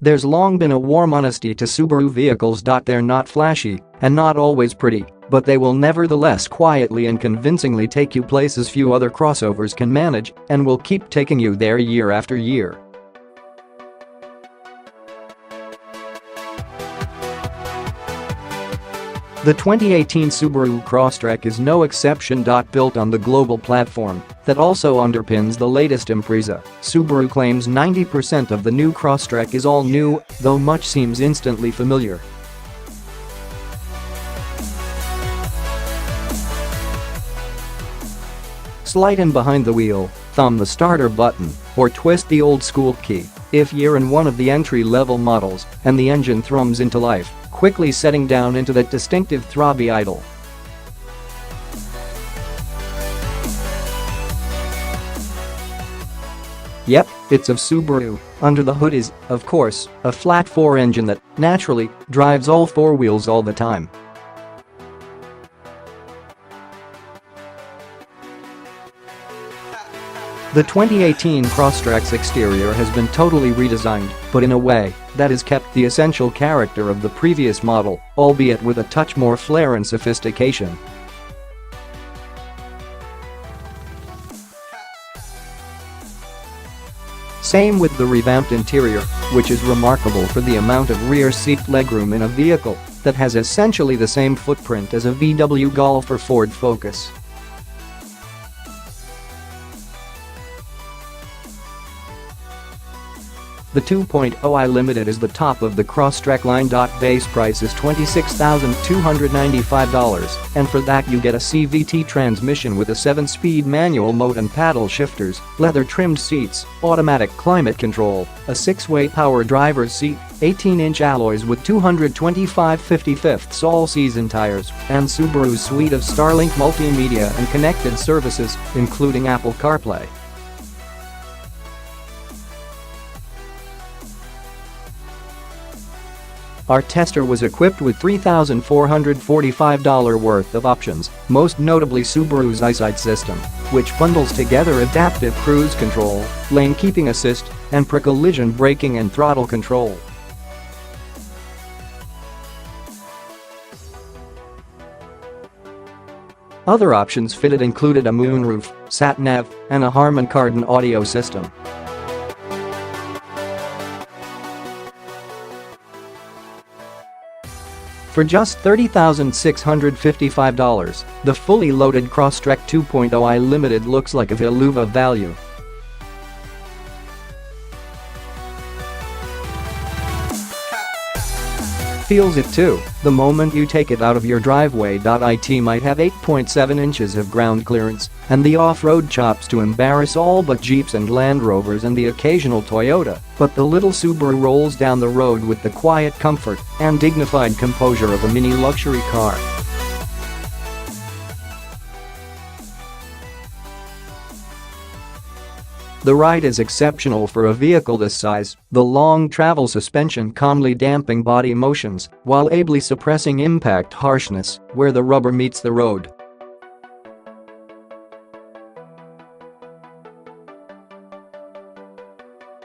There's long been a warm honesty to Subaru vehicles. They're not flashy and not always pretty, but they will nevertheless quietly and convincingly take you places few other crossovers can manage and will keep taking you there year after year. The 2018 Subaru Crosstrek is no exception. Built on the global platform that also underpins the latest Impreza, Subaru claims 90% of the new Crosstrek is all new, though much seems instantly familiar. Slide in behind the wheel, thumb the starter button, or twist the old-school key if you're in one of the entry-level models and the engine thrums into life, quickly setting down into that distinctive throbby idle. Yep, it's of Subaru. Under the hood is, of course, a flat-4 engine that, naturally, drives all four wheels all the time. The 2018 Crosstrek's exterior has been totally redesigned, but in a way that has kept the essential character of the previous model, albeit with a touch more flair and sophistication. Same with the revamped interior, which is remarkable for the amount of rear seat legroom in a vehicle that has essentially the same footprint as a VW Golf or Ford Focus. The 2.0i Limited is the top of the Crosstrek line. Base price is $26,295, and for that you get a CVT transmission with a 7-speed manual mode and paddle shifters, leather-trimmed seats, automatic climate control, a 6-way power driver's seat, 18-inch alloys with 225 55ths all-season tires, and Subaru's suite of Starlink multimedia and connected services, including Apple CarPlay. Our tester was equipped with $3,445 worth of options, most notably Subaru's EyeSight system, which bundles together adaptive cruise control, lane keeping assist, and pre-collision braking and throttle control. Other options fitted included a moonroof, sat-nav, and a Harman Kardon audio system. For just $30,655, the fully loaded Crosstrek 2.0i Limited looks like a Veluva value. Feels it too, the moment you take it out of your driveway. It might have 8.7 inches of ground clearance and the off-road chops to embarrass all but Jeeps and Land Rovers and the occasional Toyota, but the little Subaru rolls down the road with the quiet comfort and dignified composure of a mini luxury car. The ride is exceptional for a vehicle this size, the long travel suspension calmly damping body motions while ably suppressing impact harshness where the rubber meets the road.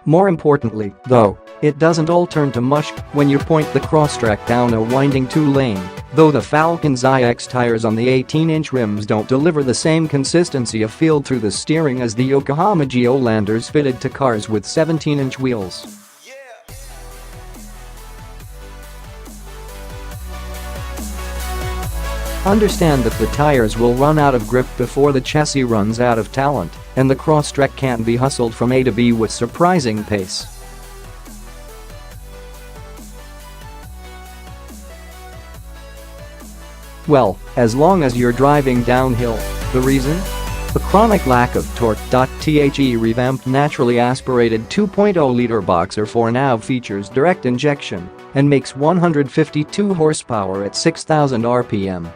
More importantly, though, it doesn't all turn to mush when you point the Crosstrek down a winding 2-lane, though the Falcon's iX tires on the 18-inch rims don't deliver the same consistency of feel through the steering as the Yokohama Geolanders fitted to cars with 17-inch wheels. Understand that the tires will run out of grip before the chassis runs out of talent, and the Crosstrek can be hustled from A to B with surprising pace. Well, as long as you're driving downhill. The reason? The chronic lack of torque. The revamped naturally aspirated 2.0-liter boxer 4 now features direct injection and makes 152 horsepower at 6,000 RPM.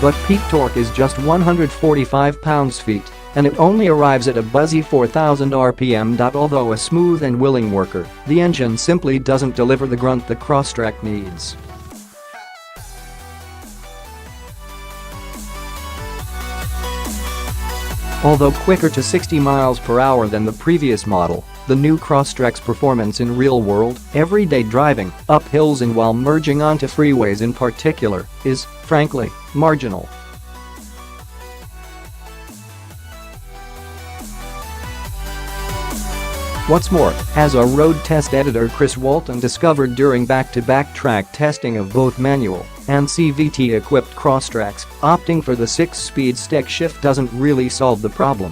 But peak torque is just 145 pounds-feet, and it only arrives at a buzzy 4,000 RPM. Although a smooth and willing worker, the engine simply doesn't deliver the grunt the Crosstrek needs. Although quicker to 60 miles per hour than the previous model, the new Crosstrek's performance in real-world, everyday driving, up hills and while merging onto freeways in particular, is, frankly, marginal. What's more, as our road test editor Chris Walton discovered during back-to-back track testing of both manual and CVT-equipped Crosstreks, opting for the 6-speed stick shift doesn't really solve the problem.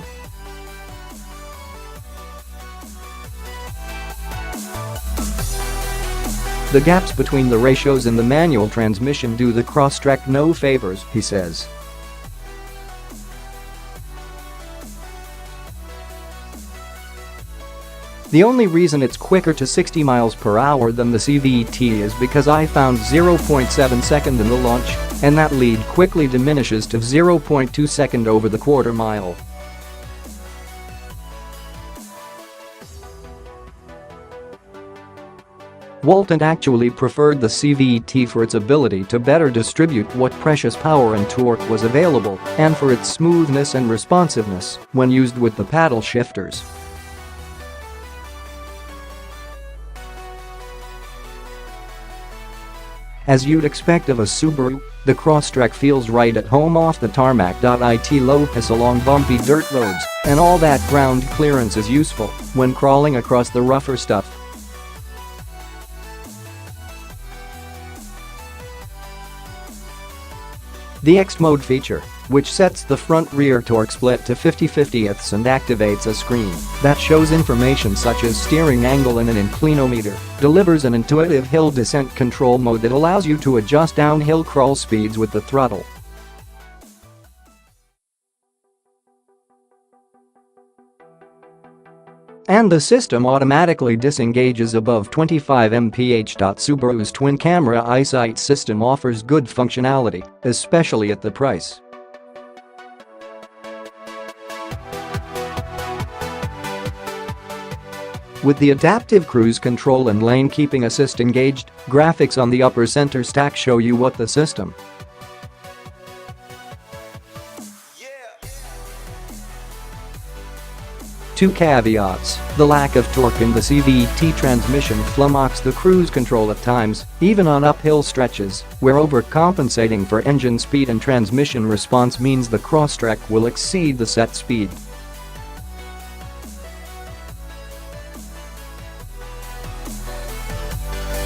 The gaps between the ratios in the manual transmission do the Crosstrek no favors, he says. The only reason it's quicker to 60 miles per hour than the CVT is because I found 0.7 second in the launch, and that lead quickly diminishes to 0.2 second over the quarter mile. Walton actually preferred the CVT for its ability to better distribute what precious power and torque was available, and for its smoothness and responsiveness when used with the paddle shifters. As you'd expect of a Subaru, the Crosstrek feels right at home off the tarmac. It low pace along bumpy dirt roads, and all that ground clearance is useful when crawling across the rougher stuff. The X-Mode feature, which sets the front-rear torque split to 50/50ths and activates a screen that shows information such as steering angle and an inclinometer, delivers an intuitive hill descent control mode that allows you to adjust downhill crawl speeds with the throttle. And the system automatically disengages above 25 mph. Subaru's twin-camera eyesight system offers good functionality, especially at the price. With the adaptive cruise control and lane keeping assist engaged, graphics on the upper center stack show you what the system. Two caveats: the lack of torque in the CVT transmission flummoxes the cruise control at times, even on uphill stretches, where overcompensating for engine speed and transmission response means the Crosstrek will exceed the set speed.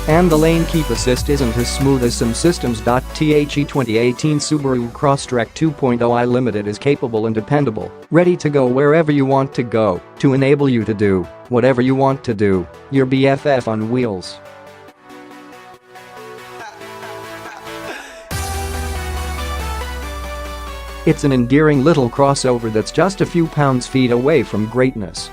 And the lane keep assist isn't as smooth as some systems. The 2018 Subaru Crosstrek 2.0i Limited is capable and dependable, ready to go wherever you want to go, to enable you to do whatever you want to do. Your BFF on wheels. It's an endearing little crossover that's just a few pounds feet away from greatness.